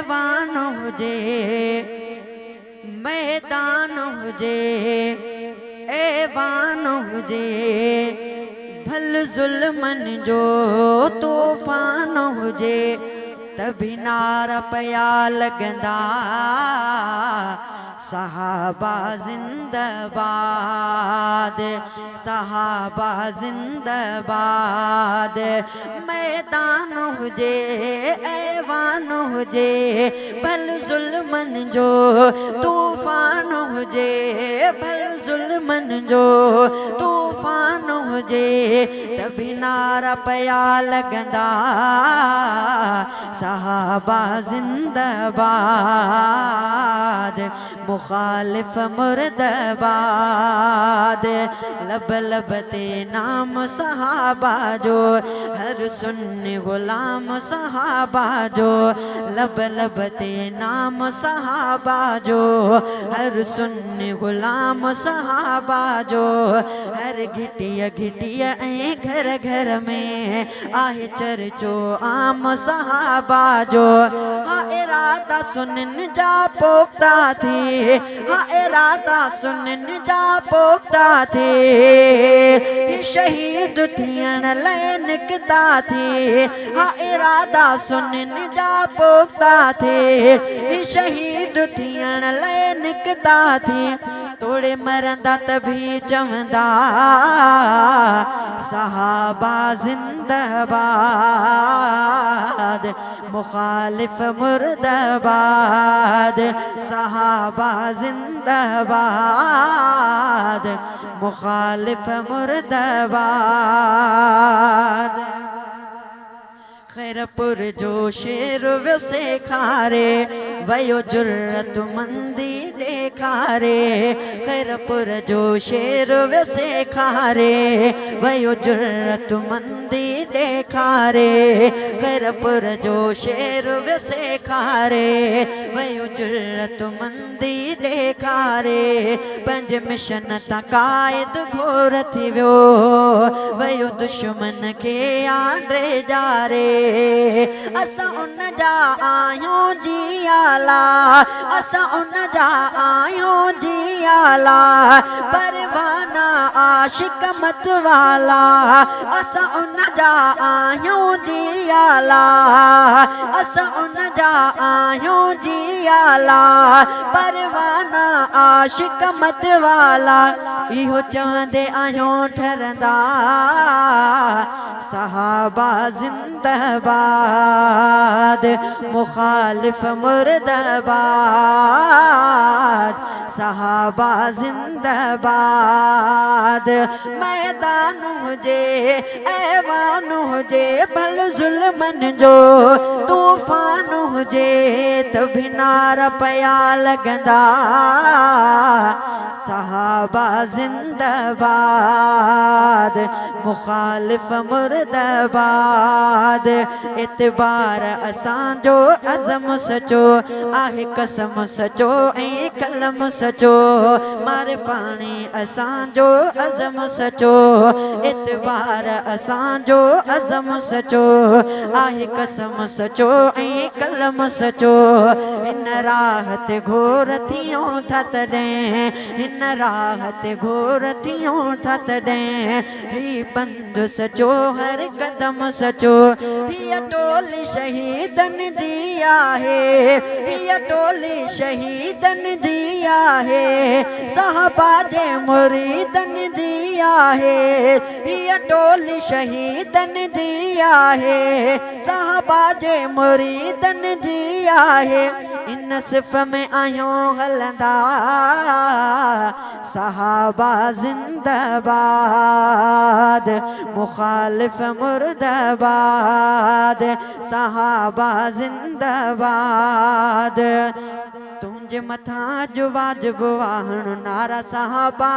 ऐवान हुजे मैदान हुजे ऐवान हुजे भल ज़ुल्मन जो तूफ़ान हुजे तभी नारा पया लगंदा सहाबा जिंदाबाद सहाबा जिंदाबाद मैदान हुजे ऐवान हुजे भल ज़ुल्मन जो तूफ़ान हुजे भल ज़ुल्मन जो तूफ़ान हुजे तभी नारा पया लगंदा सहाबा जिंदाबाद मुखालिफ मुर्दाबाद लब लब ते नाम सहाबा जो हर सुन्नी गुलाम सहाबा जो लब लब ते नाम सहाबा जो हर सुन्नी गुलाम सहाबा जो हर घिटिया घिटिया ऐं घर घर में आहे चर्चो आम सहाबा जो हा इरादा सुनन जा पोख्ता थे हा इरादा सुनन जा पोख्ता थे शहीद थियण लाइ निकता थे हा इरादा सुनन जा पोख्ता थे शहीद थियण लाइ निकता थे तोड़े मरंदा तभी चवंदा सहाबा जिंदाबाद मुखालिफ मुर्दाबाद सहाबा जिंदाबाद मुखालिफ मुर्दाबाद खैरपुर जो शेर वसे खारे वयो जुर्रत मंदी ॾेखारे खैरपुर जो शेर वसे खारे वयो जुर्रत मंदी ॾेखारे खैरपुर जो शेर वसे खारे वयो जुर्रत मंदी ॾेखारे पंज मिशन तां क़ाइद घोर थी वियो वयो दुश्मन खे आंडे जारे असां उन जा आहियूं जियाला असां उन जा आहियूं जियाला परवाना आशिक मत वाला असां उन जा आहियूं जियाला असां उन जा आहियूं जियाला परवाना आशिक मत वाला इहो चवंदे आहियूं ठरंदा सहाबा जिंदाबाद मुखालिफ मुर्दाबाद सहाबा जिंदाबाद मैदान हुजे ऐवान हुजे भल ज़ुल्मन जो तूफ़ान हुजे तभी नारा पया लगंदा सहाबा जिंदाबाद मुखालिफ मुर्दाबाद इतबार असांजो अज़म सचो आहे कसम सचो ऐं कलम सचो मारिफाणी असांजो अज़म सचो इतबार असांजो अज़म सचो आहे कसम सचो ऐं कलम सचो हिन राह ते घोर थियूं था तॾहिं हिन राह ते घोर थियूं था तॾहिं ही बंद सचो हर कदम सचो हीअ टोली शहीदन जी आहे हीअ टोली शहीदन जी आहे सहाबा जे मुरीदन जी आहे हीअ टोली शहीदन जी आहे सहाबा जे मुरीदन जी आहे इन सिफ़ में आहियूं हलंदा सहाबा जिंदाबाद मुखालिफ मुर्दाबाद सहाबा जिंदाबाद तुंहिंजे मथां जो वाजिब वाहण नारा सहाबा